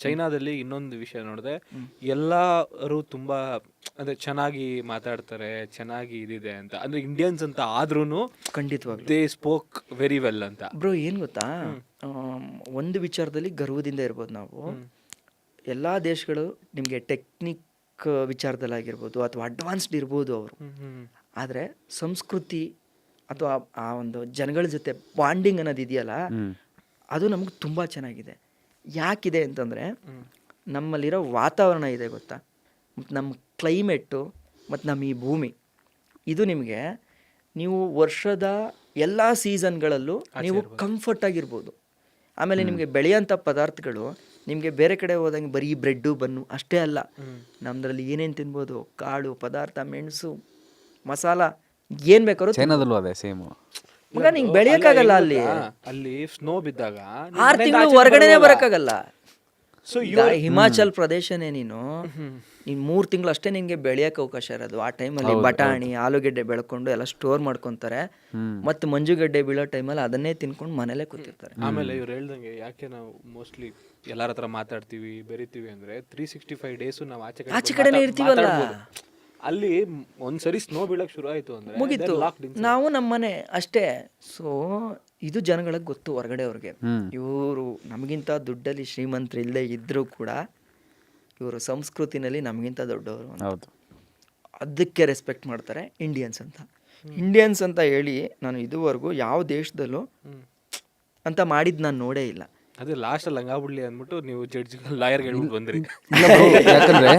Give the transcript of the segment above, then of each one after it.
ಚೈನಾದಲ್ಲಿ ಇನ್ನೊಂದು ವಿಷಯ ನೋಡಿದೆ, ಎಲ್ಲರೂ ತುಂಬಾ ಅಂದ್ರೆ ಚೆನ್ನಾಗಿ ಮಾತಾಡ್ತಾರೆ, ಚೆನ್ನಾಗಿ ಇದಿದೆ ಅಂತ. ಅಂದ್ರೆ ಇಂಡಿಯನ್ಸ್ ಅಂತ ಆದ್ರೂನು ಖಂಡಿತವಾಗ್ಲು ದೇ ಸ್ಪೋಕ್ ವೆರಿ ವೆಲ್ ಅಂತ. ಬ್ರೋ ಏನು ಗೊತ್ತಾ, ಒಂದು ವಿಚಾರದಲ್ಲಿ ಗರ್ವದಿಂದ ಇರ್ಬೋದು ನಾವು. ಎಲ್ಲ ದೇಶಗಳು ನಿಮಗೆ ಟೆಕ್ನಿಕ್ ವಿಚಾರದಲ್ಲಾಗಿರ್ಬೋದು ಅಥವಾ ಅಡ್ವಾನ್ಸ್ಡ್ ಇರ್ಬೋದು ಅವರು, ಆದರೆ ಸಂಸ್ಕೃತಿ ಅಥವಾ ಆ ಒಂದು ಜನಗಳ ಜೊತೆ ಬಾಂಡಿಂಗ್ ಅನ್ನೋದು ಇದೆಯಲ್ಲ, ಅದು ನಮಗೆ ತುಂಬ ಚೆನ್ನಾಗಿದೆ. ಯಾಕಿದೆ ಅಂತಂದರೆ ನಮ್ಮಲ್ಲಿರೋ ವಾತಾವರಣ ಇದೆ ಗೊತ್ತಾ, ಮತ್ತು ನಮ್ಮ ಕ್ಲೈಮೇಟು ಮತ್ತು ನಮ್ಮ ಈ ಭೂಮಿ, ಇದು ನಿಮಗೆ ನೀವು ವರ್ಷದ ಎಲ್ಲ ಸೀಸನ್ಗಳಲ್ಲೂ ನೀವು ಕಂಫರ್ಟ್ ಆಗಿರ್ಬೋದು. ಆಮೇಲೆ ನಿಮಗೆ ಬೆಳೆಯೋಂಥ ಪದಾರ್ಥಗಳು ನಿಮಗೆ ಬೇರೆ ಕಡೆ ಹೋದಂಗೆ ಬರೀ ಬ್ರೆಡ್ಡು ಬನ್ನು ಅಷ್ಟೇ ಅಲ್ಲ, ನಮ್ಮದ್ರಲ್ಲಿ ಏನೇನು ತಿನ್ಬೋದು, ಕಾಳು ಪದಾರ್ಥ, ಮೆಣಸು, ಮಸಾಲ, ಏನು ಬೇಕಾದ್ರೂ ಚೈನಾದಲ್ಲೂ ಅದೇ ಸೇಮ್. ಮಗ ನಿಂಗೆ ಬೆಳೆಯೋಕ್ಕಾಗಲ್ಲ ಅಲ್ಲಿ. ಅಲ್ಲಿ ಸ್ನೋ ಬಿದ್ದಾಗ 6 ತಿಂಗಳು ಹೊರಗಡೆನೆ ಬರೋಕ್ಕಾಗಲ್ಲ. ಸೊ ಹಿಮಾಚಲ್ ಪ್ರದೇಶನೇ ನೀನು 3 ತಿಂಗಳು ಅಷ್ಟೇ ನಿನ್ಗೆ ಬೆಳೆಯಕ್ಕೆ ಅವಕಾಶ ಇರೋದು. ಆ ಟೈಮಲ್ಲಿ ಬಟಾಣಿ, ಆಲೂಗೆಡ್ಡೆ ಬೆಳ್ಕೊಂಡು ಎಲ್ಲ ಸ್ಟೋರ್ ಮಾಡ್ಕೊತಾರೆ, ಮತ್ತು ಮಂಜುಗಡ್ಡೆ ಬೀಳೋ ಟೈಮಲ್ಲಿ ಅದನ್ನೇ ತಿನ್ಕೊಂಡು ಮನೇಲೆ ಕೂತಿರ್ತಾರೆ. ಆಮೇಲೆ ಇವ್ರು ಹೇಳ್ದಂಗೆ ಯಾಕೆ ನಾವು ಮೋಸ್ಟ್ಲಿ ಎಲ್ಲರ ಹತ್ರ ಮಾತಾಡ್ತೀವಿ, ಬೆರಿತೀವಿ ಅಂದ್ರೆ 365 ಡೇಸು ನಾವು ಆಚೆ ಕಡೆನೇ ಇರ್ತೀವಲ್ಲ. ಅಲ್ಲಿ ಒಂದ್ಸರಿ ಸ್ನೋ ಬೀಳಕ್ ಶುರು ಆಯ್ತು ಅಂದ್ರೆ ಮುಗೀತು, ನಾವು ನಮ್ಮ ಮನೆ ಅಷ್ಟೇ. ಸೊ ಇದು ಜನಗಳಿಗೆ ಗೊತ್ತು ಹೊರಗಡೆ ಅವ್ರಿಗೆ, ಇವರು ನಮಗಿಂತ ದುಡ್ಡಲ್ಲಿ ಶ್ರೀಮಂತರು ಇಲ್ಲದೆ ಇದ್ರೂ ಕೂಡ ಇವರು ಸಂಸ್ಕೃತಿನಲ್ಲಿ ನಮಗಿಂತ ದೊಡ್ಡವರು, ಅದಕ್ಕೆ ರೆಸ್ಪೆಕ್ಟ್ ಮಾಡ್ತಾರೆ ಇಂಡಿಯನ್ಸ್ ಅಂತ. ಇಂಡಿಯನ್ಸ್ ಅಂತ ಹೇಳಿ ನಾನು ಇದುವರೆಗೂ ಯಾವ ದೇಶದಲ್ಲೂ ಅಂತ ಮಾಡಿದ್ದು ನಾನು ನೋಡೇ ಇಲ್ಲ. ಅದೇ ಲಾಸ್ಟ್ ಅಲ್ಲಿ ಹಂಗಾಗ್ಬಿಡ್ಲಿ ಅಂದ್ಬಿಟ್ಟು ನೀವು ಜಡ್ಜ್ ಲಾಯರ್ಗೆ ಹೇಳ್ಬಿಟ್ಟು ಬಂದ್ರಿ. ಯಾಕಂದ್ರೆ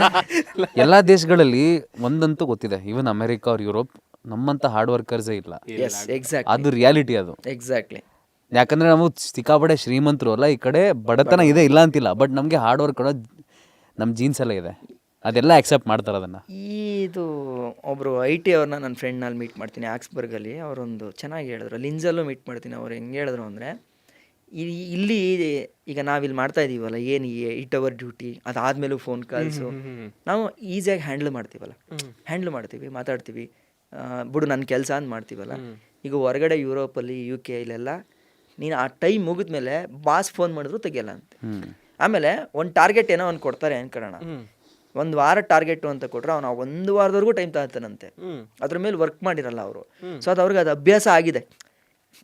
ಎಲ್ಲಾ ದೇಶಗಳಲ್ಲಿ ಒಂದಂತೂ ಗೊತ್ತಿದೆ, ಇವನ್ ಅಮೆರಿಕ ಅವ್ರ ಯುರೋಪ್, ನಮ್ಮಂತ ಹಾರ್ಡ್ ವರ್ಕರ್ಸೇ ಇಲ್ಲ. ಅದು ರಿಯಾಲಿಟಿ, ಅದು ಎಕ್ಸಾಕ್ಟ್ಲಿ. ಯಾಕಂದ್ರೆ ನಾವು ಸಿಕ್ಕಾಪಡೆ ಶ್ರೀಮಂತರು ಅಲ್ಲ, ಈ ಕಡೆ ಬಡತನ ಇದೆ ಇಲ್ಲ ಅಂತಿಲ್ಲ, ಬಟ್ ನಮ್ಗೆ ಹಾರ್ಡ್ ವರ್ಕ್ ಅನ್ನೋದು ನಮ್ಮ ಜೀನ್ಸ್ ಎಲ್ಲ ಇದೆ, ಅದೆಲ್ಲ ಆಕ್ಸೆಪ್ಟ್ ಮಾಡ್ತಾರೆ ಅದನ್ನ. ಇದು ಒಬ್ರು IT ಅವ್ರನ್ನ ನನ್ನ ಫ್ರೆಂಡ್ನಲ್ಲಿ ಮೀಟ್ ಮಾಡ್ತೀನಿ ಆಕ್ಸ್ಬರ್ಗಲ್ಲಿ. ಅವರೊಂದು ಚೆನ್ನಾಗಿ ಹೇಳಿದ್ರು, ಲಿಂಜಲ್ಲೂ ಮೀಟ್ ಮಾಡ್ತೀನಿ. ಅವ್ರು ಹೆಂಗೆ ಹೇಳಿದ್ರು ಅಂದರೆ, ಇಲ್ಲಿ ಈಗ ನಾವಿಲ್ಲಿ ಮಾಡ್ತಾ ಇದ್ದೀವಲ್ಲ, ಏನು 8 ಅವರ್ ಡ್ಯೂಟಿ, ಅದಾದಮೇಲೂ ಫೋನ್ ಕಾಲ್ಸು ನಾವು ಈಸಿಯಾಗಿ ಹ್ಯಾಂಡ್ಲ್ ಮಾಡ್ತೀವಿ, ಮಾತಾಡ್ತೀವಿ, ಬಿಡು ನನ್ನ ಕೆಲಸ ಅಂತ ಮಾಡ್ತೀವಲ್ಲ. ಈಗ ಹೊರಗಡೆ ಯುರೋಪಲ್ಲಿ, UK ಇಲ್ಲೆಲ್ಲ ನೀನು ಆ ಟೈಮ್ ಮುಗಿದ್ಮೇಲೆ ಬಾಸ್ ಫೋನ್ ಮಾಡಿದ್ರು ತೆಗಿಯಲ್ಲ ಅಂತೆ. ಆಮೇಲೆ ಒಂದು ಟಾರ್ಗೆಟ್ ಏನೋ ಒಂದು ಕೊಡ್ತಾರೆ ಅನ್ಕೊಳ್ಳೋಣ, 1 ವಾರ ಟಾರ್ಗೆಟು ಅಂತ ಕೊಟ್ಟರೆ ಅವನು 1 ವಾರದವರೆಗೂ ಟೈಮ್ ತಗೊತಾನಂತೆ, ಅದ್ರ ಮೇಲೆ ವರ್ಕ್ ಮಾಡಿರಲ್ಲ ಅವರು. ಸೊ ಅದು ಅವ್ರಿಗೆ ಅದು ಅಭ್ಯಾಸ ಆಗಿದೆ,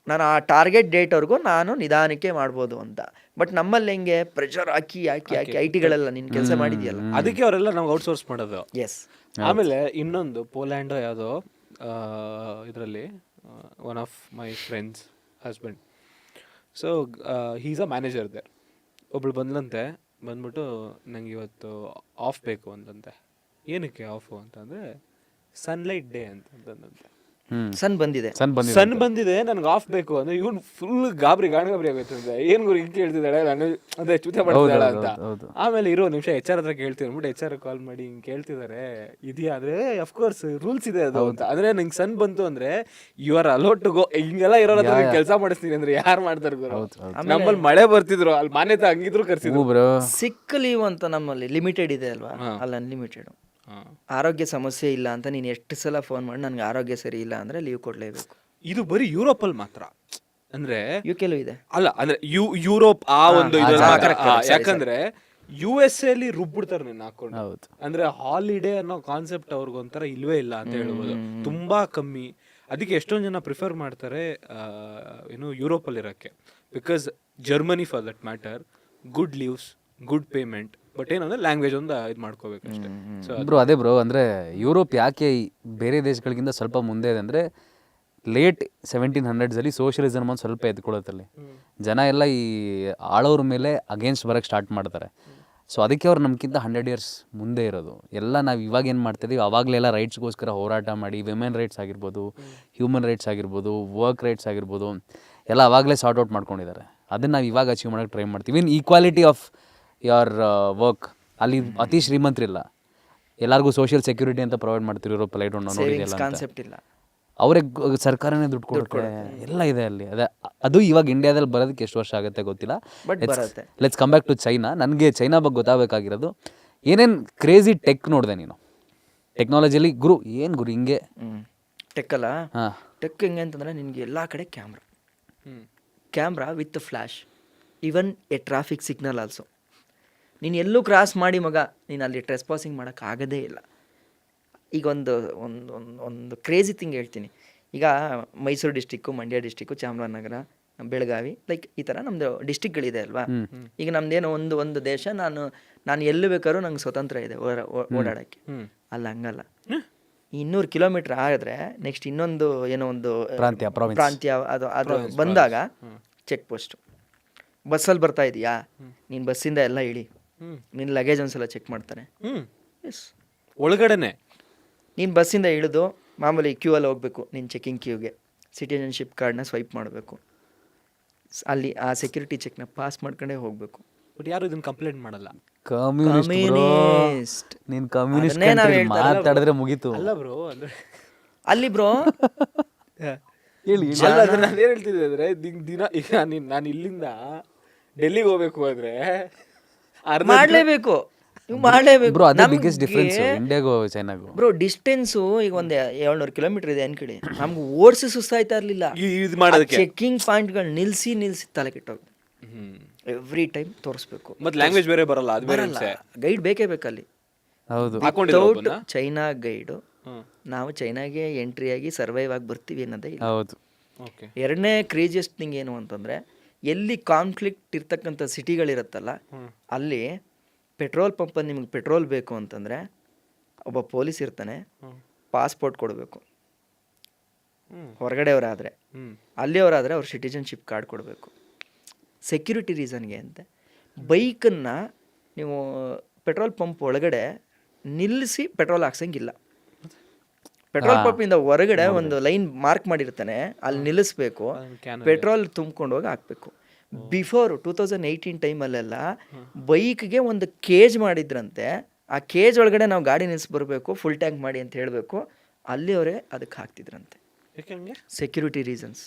ನಾನು ಆ ಟಾರ್ಗೆಟ್ ಡೇಟ್ವರೆಗೂ ನಾನು ನಿಧಾನಕ್ಕೆ ಮಾಡ್ಬೋದು ಅಂತ. ಬಟ್ ನಮ್ಮಲ್ಲಿ ಹೆಂಗೆ ಪ್ರೆಷರ್ ಹಾಕಿ IT-ಗಳೆಲ್ಲ ನೀನು ಕೆಲಸ ಮಾಡಿದ್ಯಲ್ಲ, ಅದಕ್ಕೆ ಅವರೆಲ್ಲ ನಮ್ಗೆ ಔಟ್ಸೋರ್ಸ್ ಮಾಡೋದು. ಎಸ್. ಆಮೇಲೆ ಇನ್ನೊಂದು ಪೋಲ್ಯಾಂಡ್ ಯಾವುದೋ ಇದರಲ್ಲಿ one of my friends husband, so he's a manager there. ಒಬ್ಳು ಬಂದ್ಬಿಟ್ಟು ನಂಗೆ ಇವತ್ತು ಆಫ್ ಬೇಕು ಅಂತಂತೆ. ಏನಕ್ಕೆ ಆಫು ಅಂತಂದರೆ ಸನ್ಲೈಟ್ ಡೇ ಅಂತಂದಂತೆ. ಸನ್ ಬಂದಿದೆ ನನ್ಗೆ ಆಫ್ ಬೇಕು ಅಂದ್ರೆ ಇವನು ಫುಲ್ ಗಾಬರಿ ಆಗೋಯ್ತಂತೆ. ಏನ್ ಗುರು ಹಿಂಗೆ ಕೇಳ್ತಿದ್ದಾಳೆ, ನಾನು ಅದೇ ಚೂತೆ ಮಾಡ್ತಿದ್ದಾಳ ಅಂತ. ಆಮೇಲೆ ಇರೋ ನಿಮಿಷ HR ಹತ್ರ ಕೇಳ್ತೀನಿ ಅಂದ್ಬಿಟ್ಟು HR ಕಾಲ್ ಮಾಡಿ ಹಿಂಗೆ ಕೇಳ್ತಿದ್ದಾರೆ, ಇದೆಯಾ ಅಂದ್ರೆ ಅಫ್ಕೋರ್ಸ್ ರೂಲ್ಸ್ ಇದೆ ಅದು ಅಂತ. ಅಂದ್ರೆ ನಿಂಗೆ ಸನ್ ಬಂತು ಅಂದ್ರೆ you are allowed to go. ಹಿಂಗೆಲ್ಲ ಇರೋ ಕೆಲಸ ಮಾಡಿಸ್ತೀನಿ ಅಂದ್ರೆ ಯಾರು ಮಾಡ್ತಾರೆ ಗುರು? ನಮ್ಮಲ್ಲಿ ಮಳೆ ಬರ್ತಿದ್ರು, ಅಲ್ಲಿ ಮಾನ್ಯತೆ ಹಂಗಿದ್ರು ಕರ್ಸಿದ್ರು. ಸಿಕ್ ಲೀವ್ ಅಂತ ನಮ್ಮಲ್ಲಿ ಲಿಮಿಟೆಡ್ ಇದೆ ಅಲ್ವಾ, ಅಲ್ಲಿ ಅನ್ಲಿಮಿಟೆಡ್. ಆರೋಗ್ಯ ಸಮಸ್ಯೆ ಇಲ್ಲ ಅಂತ ನೀನು ಎಷ್ಟು ಸಲ ಫೋನ್ ಮಾಡಿ ನನಗೆ ಆರೋಗ್ಯ ಸರಿ ಇಲ್ಲ ಅಂದ್ರೆ ಲೀವ್ ಕೊಡ್ಲೇಬೇಕು. ಇದು ಬರೀ ಯುರೋಪಲ್ಲಿ ಮಾತ್ರ, ಅಂದ್ರೆ UK-ಲೂ ಇದೆ ಅಲ್ಲ, ಅಂದ್ರೆ ಯುರೋಪ್ ಆ ಒಂದು ಯಾಕಂದ್ರೆ USA ಅಲ್ಲಿ ರುಬ್ಬಿಡ್ತಾರೆ ನಿನ್ನ ಹಾಕೊಂಡು. ಅಂದ್ರೆ ಹಾಲಿಡೇ ಅನ್ನೋ ಕಾನ್ಸೆಪ್ಟ್ ಅವ್ರಿಗೊಂಥರ ಇಲ್ವೇ ಇಲ್ಲ ಅಂತ ಹೇಳ್ಬೋದು, ತುಂಬಾ ಕಮ್ಮಿ. ಅದಕ್ಕೆ ಎಷ್ಟೊಂದು ಜನ ಪ್ರಿಫರ್ ಮಾಡ್ತಾರೆ ಏನು ಯುರೋಪಲ್ಲಿ ಇರೋಕ್ಕೆ. Because Germany for that matter, good leaves, good payment, but ಏನಂದ್ರೆ ಲ್ಯಾಂಗ್ವೇಜ್ ಒಂದು ಇದು ಮಾಡ್ಕೋಬೇಕಷ್ಟೇ. ಬ್ರೋ ಅದೇ ಬ್ರೋ, ಅಂದರೆ ಯುರೋಪ್ ಯಾಕೆ ಬೇರೆ ದೇಶಗಳಿಗಿಂತ ಸ್ವಲ್ಪ ಮುಂದೆ ಇದೆ ಅಂದರೆ, ಲೇಟ್ 1700s ಸೋಷಿಯಲಿಸಮ್ ಒಂದು ಸ್ವಲ್ಪ ಎತ್ಕೊಳ್ಳುತ್ತಲ್ಲಿ ಜನ ಎಲ್ಲ ಈ ಆಳೋರ ಮೇಲೆ ಅಗೇನ್ಸ್ಟ್ ಬರೋಕ್ಕೆ ಸ್ಟಾರ್ಟ್ ಮಾಡ್ತಾರೆ. ಸೊ ಅದಕ್ಕೆ ಅವ್ರು ನಮ್ಗಿಂತ 100 years ಮುಂದೆ ಇರೋದು. ಎಲ್ಲ ನಾವು ಇವಾಗ ಏನು ಮಾಡ್ತಿದ್ದೀವಿ, ಅವಾಗಲೆಲ್ಲ ರೈಟ್ಸ್ಗೋಸ್ಕರ ಹೋರಾಟ ಮಾಡಿ, ವಿಮೆನ್ ರೈಟ್ಸ್ ಆಗಿರ್ಬೋದು, ಹ್ಯೂಮನ್ ರೈಟ್ಸ್ ಆಗಿರ್ಬೋದು, ವರ್ಕ್ ರೈಟ್ಸ್ ಆಗಿರ್ಬೋದು, ಎಲ್ಲ ಅವಾಗಲೇ ಸಾರ್ಟ್ ಔಟ್ ಮಾಡ್ಕೊಂಡಿದ್ದಾರೆ. ಅದನ್ನು ನಾವು ಇವಾಗ ಅಚೀವ್ ಮಾಡೋಕ್ಕೆ ಟ್ರೈ ಮಾಡ್ತೀವಿ. ಇನ್ ಈಕ್ವಾಲಿಟಿ ಆಫ್ ಯುವರ್ ವರ್ಕ್, ಅಲ್ಲಿ ಅತಿ ಶ್ರೀಮಂತರಿಲ್ಲ, ಎಲ್ಲರಿಗೂ ಸೋಷಿಯಲ್ ಸೆಕ್ಯೂರಿಟಿ ಅಂತ ಪ್ರೊವೈಡ್ ಮಾಡ್ತೀವಿ ಯುರೋಪಲ್ಲಿ. ಐ ಡೋಂಟ್ ನೋ, ನೋಡಿದೆಲ್ಲ ಕಾನ್ಸೆಪ್ಟ್ ಇಲ್ಲ, ಅವ್ರಿಗೆ ಸರ್ಕಾರನೇ ದುಡ್ಡು ಕೊಡುತ್ತೆ, ಎಲ್ಲ ಇದೆ ಅಲ್ಲಿ. ಅದು ಇವಾಗ ಇಂಡಿಯಾದಲ್ಲಿ ಬರೋದಕ್ಕೆ ಎಷ್ಟು ವರ್ಷ ಆಗುತ್ತೆ ಗೊತ್ತಿಲ್ಲ. Let's come back to China. ನನಗೆ ಚೈನಾ ಬಗ್ಗೆ ಗೊತ್ತಾಗಬೇಕಾಗಿರೋದು, ಏನೇನು ಕ್ರೇಜಿ ಟೆಕ್ ನೋಡಿದೆ ನೀನು ಟೆಕ್ನಾಲಜಿಯಲ್ಲಿ ಗುರು? ಏನು ಗುರು ಹಿಂಗೆ ಟೆಕ್ ಅಲ್ಲ? ಟೆಕ್ ಹೆಂಗೆ ಅಂತಂದರೆ ನಿನಗೆ ಎಲ್ಲ ಕಡೆ camera with flash, even A traffic signal also. ನೀನು ಎಲ್ಲೂ ಕ್ರಾಸ್ ಮಾಡಿ ಮಗ ನೀನು ಅಲ್ಲಿ ಟ್ರೆಸ್ ಪಾಸಿಂಗ್ ಮಾಡೋಕ್ಕಾಗೋದೇ ಇಲ್ಲ. ಈಗ ಒಂದು ಒಂದು ಒಂದು ಒಂದು ಕ್ರೇಜಿ ಥಿಂಗ್ ಹೇಳ್ತೀನಿ. ಈಗ Mysuru district, Mandya district, Chamarajanagar, Belagavi, like ಈ ಥರ ನಮ್ಮದು ಡಿಸ್ಟಿಕ್ಗಳಿದೆ ಅಲ್ವಾ. ಈಗ ನಮ್ದೇನೋ ಒಂದು ದೇಶ, ನಾನು ಎಲ್ಲಿ ಬೇಕಾದ್ರೂ ನಂಗೆ ಸ್ವತಂತ್ರ ಇದೆ ಓಡಾಡೋಕ್ಕೆ. ಅಲ್ಲ, ಹಂಗಲ್ಲ. 200 ಕಿಲೋಮೀಟ್ರ್ ಆದರೆ ನೆಕ್ಸ್ಟ್ ಇನ್ನೊಂದು ಏನೋ ಒಂದು ಪ್ರಾಂತ್ಯ ಅದು ಬಂದಾಗ ಚೆಕ್ ಪೋಸ್ಟು. ಬಸ್ಸಲ್ಲಿ ಬರ್ತಾ ಇದೆಯಾ, ನೀನು ಬಸ್ಸಿಂದ ಎಲ್ಲ ಇಳಿ, ನಿನ್ನ ಲಗೇಜ್ ಒಂದ್ಸಲ ಚೆಕ್ ಮಾಡ್ತಾರೆ. ಎಸ್, ಒಳಗಡೆನೆ ನೀನು ಬಸ್ಸಿಂದ ಇಳಿದು ಮಾಮೂಲಿ ಕ್ಯೂ ಅಲ್ಲಿ ಹೋಗಬೇಕು, ನೀನು ಚೆಕಿಂಗ್ ಕ್ಯೂಗೆ ಸಿಟಿಜನ್ಶಿಪ್ ಕಾರ್ಡ್ನ ಸ್ವೈಪ್ ಮಾಡಬೇಕು. ಅಲ್ಲಿ ಆ ಸೆಕ್ಯೂರಿಟಿ ಚೆಕ್ನ ಪಾಸ್ ಮಾಡ್ಕೊಂಡೇ ಹೋಗಬೇಕು. ಬಟ್ ಯಾರು ಇದನ್ನ ಕಂಪ್ಲೇಂಟ್ ಮಾಡಲ್ಲ. ಕಮ್ಯುನಿಸ್ಟ್ ನೀನ್ ಕಮ್ಯುನಿಸ್ಟ್ ಮಾತಾಡಿದ್ರೆ ಮುಗೀತು. ಅಲ್ಲ ಬ್ರೋ, ಅಂದ್ರೆ ಅಲ್ಲಿ ಬ್ರೋ ನಾನು ಏನ್ ಹೇಳ್ತಿದ್ದೆ ಅಂದ್ರೆ, ದಿನ ಈಗ ನಾನು ಇಲ್ಲಿಂದ ಡೆಲ್ಲಿಗೆ ಹೋಗ್ಬೇಕು ಅಂದ್ರೆ ಮಾಡಲೇಬೇಕು ಬ್ರೋ. ಅದೇ ಬಿಗ್ಗೆಸ್ಟ್ ಡಿಫರೆನ್ಸ್ ಇಂಡಿಯಾಗೂ ಚೈನಾಗೂ. ಬ್ರೋ ಡಿಸ್ಟೆನ್ಸು ಈಗ ಒಂದು 700 ಕಿಲೋಮೀಟರ್ ಇದೆ ಅನ್ಕಡೆ. ನಮ್ಗೆ ಓಡಿಸಿ ಸುಸ್ತಾಯ್ತಾ ಇರಲಿಲ್ಲ. ಇದು ಮಾಡೋದಕ್ಕೆ ಚೆಕಿಂಗ್ ಪಾಯಿಂಟ್ಗಳು ನಿಲ್ಸಿ ತಲೆ ಕೆಟ್ಟೋಗುತ್ತೆ. ಎವ್ರಿ ಟೈಮ್ ತೋರಿಸ್ಬೇಕು. ಮತ್ತೆ ಲ್ಯಾಂಗ್ವೇಜ್ ಬೇರೆ ಬರಲ್ಲ, ಅದು ಬೇರೆ ಗೈಡ್ ಬೇಕೇ ಬೇಕಲ್ಲಿ. ಹೌದು, ವಿತೌಟ್ ಚೈನಾ ಗೈಡು ನಾವು ಚೈನಾಗೆ ಎಂಟ್ರಿ ಆಗಿ ಸರ್ವೈವ್ ಆಗಿ ಬರ್ತೀವಿ ಅನ್ನೋದೇ ಇಲ್ಲ. ಹೌದು. ಎರಡನೇ ಕ್ರೇಜಿಯಸ್ಟ್ ಥಿಂಗ್ ಏನು ಅಂತಂದರೆ, ಎಲ್ಲಿ ಕಾನ್ಫ್ಲಿಕ್ಟ್ ಇರ್ತಕ್ಕಂಥ ಸಿಟಿಗಳಿರುತ್ತಲ್ಲ, ಅಲ್ಲಿ ಪೆಟ್ರೋಲ್ ಪಂಪಲ್ಲಿ ನಿಮಗೆ ಪೆಟ್ರೋಲ್ ಬೇಕು ಅಂತಂದರೆ ಒಬ್ಬ ಪೊಲೀಸ್ ಇರ್ತಾನೆ, ಪಾಸ್ಪೋರ್ಟ್ ಕೊಡಬೇಕು. ಹೊರಗಡೆಯವರಾದರೆ, ಅಲ್ಲಿಯವರಾದರೆ ಅವ್ರ ಸಿಟಿಜನ್ಶಿಪ್ ಕಾರ್ಡ್ ಕೊಡಬೇಕು. ಸೆಕ್ಯೂರಿಟಿ ರೀಸನ್ಗೆ ಅಂತೆ ಬೈಕನ್ನು ನೀವು ಪೆಟ್ರೋಲ್ ಪಂಪ್ ಒಳಗಡೆ ನಿಲ್ಲಿಸಿ ಪೆಟ್ರೋಲ್ ಹಾಕ್ಸಂಗಿಲ್ಲ. ಪೆಟ್ರೋಲ್ ಪಂಪಿಂದ ಹೊರಗಡೆ ಒಂದು ಲೈನ್ ಮಾರ್ಕ್ ಮಾಡಿರ್ತಾನೆ, ಅಲ್ಲಿ ನಿಲ್ಲಿಸ್ಬೇಕು, ಪೆಟ್ರೋಲ್ ತುಂಬ್ಕೊಂಡು ಹೋಗಿ ಹಾಕಬೇಕು. ಬಿಫೋರ್ 2018 ಟೈಮಲ್ಲೆಲ್ಲ ಬೈಕ್ಗೆ ಒಂದು ಕೇಜ್ ಮಾಡಿದ್ರಂತೆ. ಆ ಕೇಜ್ ಒಳಗಡೆ ನಾವು ಗಾಡಿ ನಿಲ್ಲಿಸಿ ಬರಬೇಕು, ಫುಲ್ ಟ್ಯಾಂಕ್ ಮಾಡಿ ಅಂತ ಹೇಳಬೇಕು. ಅಲ್ಲಿ ಅವರೇ ಅದಕ್ಕೆ ಹಾಕ್ತಿದ್ರಂತೆ. ಸೆಕ್ಯೂರಿಟಿ ರೀಸನ್ಸ್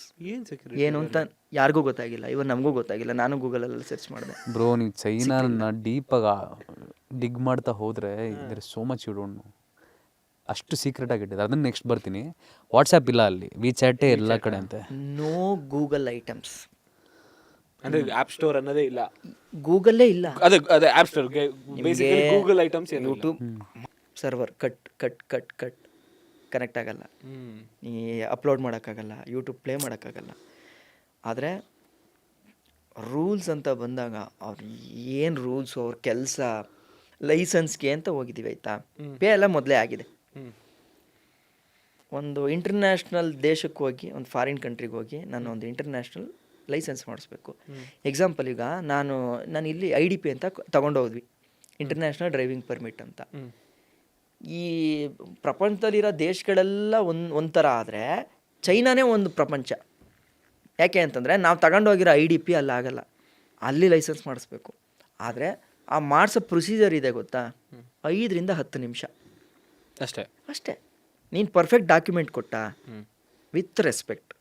ಏನು ಅಂತ ಯಾರಿಗೂ ಗೊತ್ತಾಗಿಲ್ಲ. ಇವನ್ ನಮಗೂ ಗೊತ್ತಾಗಿಲ್ಲ. ನಾನು ಗೂಗಲಲ್ಲಿ ಸರ್ಚ್ ಮಾಡಿದೆ. ಬ್ರೋ, ನೀವು ಚೈನಾನ ಡೀಪಾಗಿ ಡಿಗ್ ಮಾಡ್ತಾ ಹೋದರೆ ಇದ್ರೆ so much you don't know. ಅಷ್ಟು ಸೀಕ್ರೆಟ್ ಆಗಿಟ್ಟಿದೆ. ಅದನ್ನ ನೆಕ್ಸ್ಟ್ ಬರ್ತೀನಿ. ವಾಟ್ಸ್ಆ್ಯಪ್ ಇಲ್ಲ ಅಲ್ಲಿ, ವಿಚಾಟೇ ಎಲ್ಲ ಕಡೆ ಅಂತೆ. ನೋ ಗೂಗಲ್ ಐಟಮ್ಸ್ ಅಂದ್ರೆ ಆಪ್ ಸ್ಟೋರ್ ಅನ್ನೋದೇ ಇಲ್ಲ, ಗೂಗಲ್ಲೇ ಇಲ್ಲ. ಅದೇ app store basically Google items. YouTube server cut connect ಆಗಲ್ಲ, ನೀ ಅಪ್ಲೋಡ್ ಮಾಡೋಕ್ಕಾಗಲ್ಲ, ಯೂಟ್ಯೂಬ್ ಪ್ಲೇ ಮಾಡೋಕ್ಕಾಗಲ್ಲ. ಆದರೆ ರೂಲ್ಸ್ ಅಂತ ಬಂದಾಗ ಅವ್ರು ಏನು ರೂಲ್ಸು, ಅವ್ರ ಕೆಲಸ, ಲೈಸೆನ್ಸ್ಗೆ ಅಂತ ಹೋಗಿದ್ದೀವಿ ಆಯಿತಾ, ಪೇ ಎಲ್ಲ ಮೊದಲೇ ಆಗಿದೆ. ಒಂದು ಇಂಟರ್ನ್ಯಾಷನಲ್ ದೇಶಕ್ಕೆ ಹೋಗಿ, ಒಂದು ಫಾರಿನ್ ಕಂಟ್ರಿಗೆ ಹೋಗಿ ನಾನು ಒಂದು ಇಂಟರ್ನ್ಯಾಷನಲ್ ಲೈಸೆನ್ಸ್ ಮಾಡಿಸ್ಬೇಕು. ಎಕ್ಸಾಂಪಲ್, ಈಗ ನಾನು ಇಲ್ಲಿ IDP ಅಂತ ತೊಗೊಂಡೋದ್ವಿ, ಇಂಟರ್ನ್ಯಾಷನಲ್ ಡ್ರೈವಿಂಗ್ ಪರ್ಮಿಟ್ ಅಂತ. ಈ ಪ್ರಪಂಚದಲ್ಲಿರೋ ದೇಶಗಳೆಲ್ಲ ಒಂಥರ ಆದರೆ ಚೈನಾನೇ ಒಂದು ಪ್ರಪಂಚ. ಯಾಕೆ ಅಂತಂದರೆ ನಾವು ತಗೊಂಡೋಗಿರೋ IDP ಅಲ್ಲಿ ಆಗಲ್ಲ, ಅಲ್ಲಿ ಲೈಸೆನ್ಸ್ ಮಾಡಿಸ್ಬೇಕು. ಆದರೆ ಆ ಮಾಡಿಸೋ ಪ್ರೊಸೀಜರ್ ಇದೆ ಗೊತ್ತಾ, 5 ರಿಂದ 10 ನಿಮಿಷ ಅಷ್ಟೇ. ನೀನು ಪರ್ಫೆಕ್ಟ್ ಡಾಕ್ಯುಮೆಂಟ್ ಕೊಟ್ಟ, with respect,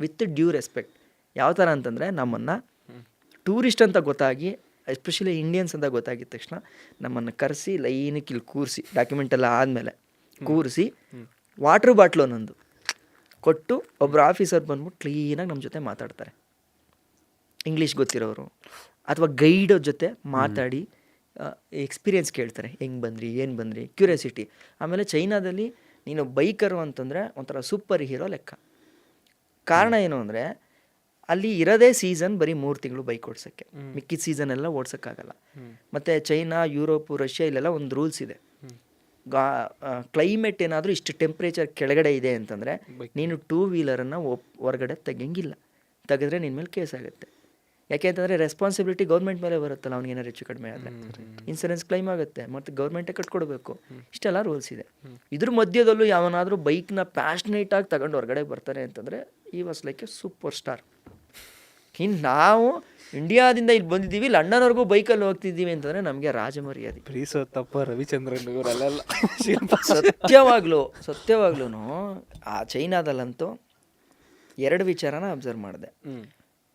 with due respect. ಯಾವ ಥರ ಅಂತಂದರೆ, ನಮ್ಮನ್ನು ಟೂರಿಸ್ಟ್ ಅಂತ ಗೊತ್ತಾಗಿ, ಎಸ್ಪೆಷಲಿ ಇಂಡಿಯನ್ಸ್ ಅಂತ ಗೊತ್ತಾಗಿದ ತಕ್ಷಣ ನಮ್ಮನ್ನು ಕರೆಸಿ ಲೈನಿಗೆ ಇಲ್ಲಿ ಕೂರಿಸಿ, ಡಾಕ್ಯುಮೆಂಟ್ ಎಲ್ಲ ಆದಮೇಲೆ ಕೂರಿಸಿ, ವಾಟ್ರ್ ಬಾಟ್ಲು ಒಂದೊಂದು ಕೊಟ್ಟು ಒಬ್ಬರು ಆಫೀಸರ್ ಬಂದ್ಬಿಟ್ಟು ಕ್ಲೀನಾಗಿ ನಮ್ಮ ಜೊತೆ ಮಾತಾಡ್ತಾರೆ. ಇಂಗ್ಲೀಷ್ ಗೊತ್ತಿರೋರು ಅಥವಾ ಗೈಡ್ ಜೊತೆ ಮಾತಾಡಿ ಎಕ್ಸ್ಪೀರಿಯೆನ್ಸ್ ಕೇಳ್ತಾರೆ. ಹೆಂಗೆ ಬಂದ್ರಿ, ಏನು ಬಂದ್ರಿ, ಕ್ಯೂರಿಯಾಸಿಟಿ. ಆಮೇಲೆ ಚೈನಾದಲ್ಲಿ ನೀನು ಬೈಕರು ಅಂತಂದರೆ ಒಂಥರ ಸೂಪರ್ ಹೀರೋ ಲೆಕ್ಕ. ಕಾರಣ ಏನು ಅಂದರೆ, ಅಲ್ಲಿ ಇರೋದೇ ಸೀಸನ್ ಬರೀ 3 ತಿಂಗಳು ಬೈಕ್ ಓಡ್ಸೋಕ್ಕೆ, ಮಿಕ್ಕಿದ ಸೀಸನ್ ಎಲ್ಲ ಓಡ್ಸೋಕ್ಕಾಗಲ್ಲ. ಮತ್ತು ಚೈನಾ, ಯುರೋಪು, ರಷ್ಯಾ ಇಲ್ಲೆಲ್ಲ ಒಂದು ರೂಲ್ಸ್ ಇದೆ. ಕ್ಲೈಮೇಟ್ ಏನಾದರೂ ಇಷ್ಟು ಟೆಂಪ್ರೇಚರ್ ಕೆಳಗಡೆ ಇದೆ ಅಂತಂದರೆ ನೀನು 2 ವೀಲರನ್ನು ಹೊರಗಡೆ ತೆಗಿಯಂಗಿಲ್ಲ. ತೆಗೆದ್ರೆ ನಿನ್ನ ಮೇಲೆ ಕೇಸ್ ಆಗುತ್ತೆ. ಯಾಕೆ ಅಂತಂದರೆ ರೆಸ್ಪಾನ್ಸಿಬಿಲಿಟಿ ಗೌರ್ಮೆಂಟ್ ಮೇಲೆ ಬರುತ್ತಲ್ಲ, ಅವ್ನಿಗೆ ಏನಾರು ಹೆಚ್ಚು ಕಡಿಮೆ ಆದರೆ ಇನ್ಸೂರೆನ್ಸ್ ಕ್ಲೈಮ್ ಆಗುತ್ತೆ, ಮತ್ತು ಗೌರ್ಮೆಂಟೇ ಕಟ್ಕೊಡ್ಬೇಕು. ಇಷ್ಟೆಲ್ಲ ರೂಲ್ಸ್ ಇದೆ. ಇದ್ರ ಮಧ್ಯದಲ್ಲೂ ಯಾವನಾದರೂ ಬೈಕ್ನ ಪ್ಯಾಷನೇಟಾಗಿ ತಗೊಂಡು ಹೊರಗಡೆ ಬರ್ತಾನೆ ಅಂತಂದರೆ ಈ was like A super star. ಇನ್ನು ನಾವು ಇಂಡಿಯಾದಿಂದ ಇಲ್ಲಿ ಬಂದಿದ್ದೀವಿ, ಲಂಡನ್ವರೆಗೂ ಬೈಕಲ್ಲಿ ಹೋಗ್ತಿದ್ದೀವಿ ಅಂತಂದರೆ ನಮಗೆ ರಾಜಮರ್ಯಾದೆ. ಪ್ರೀಸೋತ್ತಪ್ಪ ರವಿಚಂದ್ರನ್ ಇವರೆಲ್ಲ ಸತ್ಯವಾಗ್ಲೂ ಆ ಚೈನಾದಲ್ಲಂತೂ 2 ವಿಚಾರನ ಅಬ್ಸರ್ವ್ ಮಾಡಿದೆ.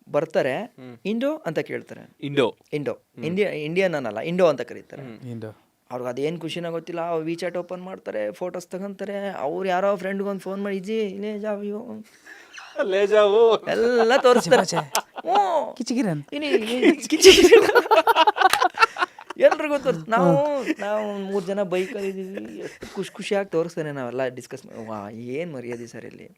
ಬರ್ತಾರೆ, ಇಂಡೋ ಅಂತ ಕೇಳ್ತಾರೆ. ಇಂಡಿಯನ್ ಅನ್ನಲ್ಲ, ಇಂಡೋ ಅಂತ ಕರೀತಾರೆ. ಅವ್ರಿಗೆ ಅದೇನು ಖುಷಿನ ಗೊತ್ತಿಲ್ಲ. ವಿಚಾಟ್ ಓಪನ್ ಮಾಡ್ತಾರೆ, ಫೋಟೋಸ್ ತಗೊಂತಾರೆ. ಅವ್ರು ಯಾರೋ ಫ್ರೆಂಡ್ಗೊಂದು ಫೋನ್ ಮಾಡಿ, ಇಜ್ಜಿ ಇಲ್ಲೇ ಜಾವಿಯೋ ಎಲ್ಲ ತೋರಿಸ್ತಾರೆ. ಎಲ್ರಿಗೂ ನಾವು 3 ಜನ ಬೈಕಲ್ಲಿ ಇದ್ದೀವಿ, ಎಷ್ಟು ಖುಷಿಯಾಗಿ ತೋರಿಸ್ತಾನೆ ನಾವೆಲ್ಲ ಡಿಸ್ಕಸ್ ವಾ ಏನು ಮರ್ಯಾದೆ ಸರ್ ಇಲ್ಲಿ.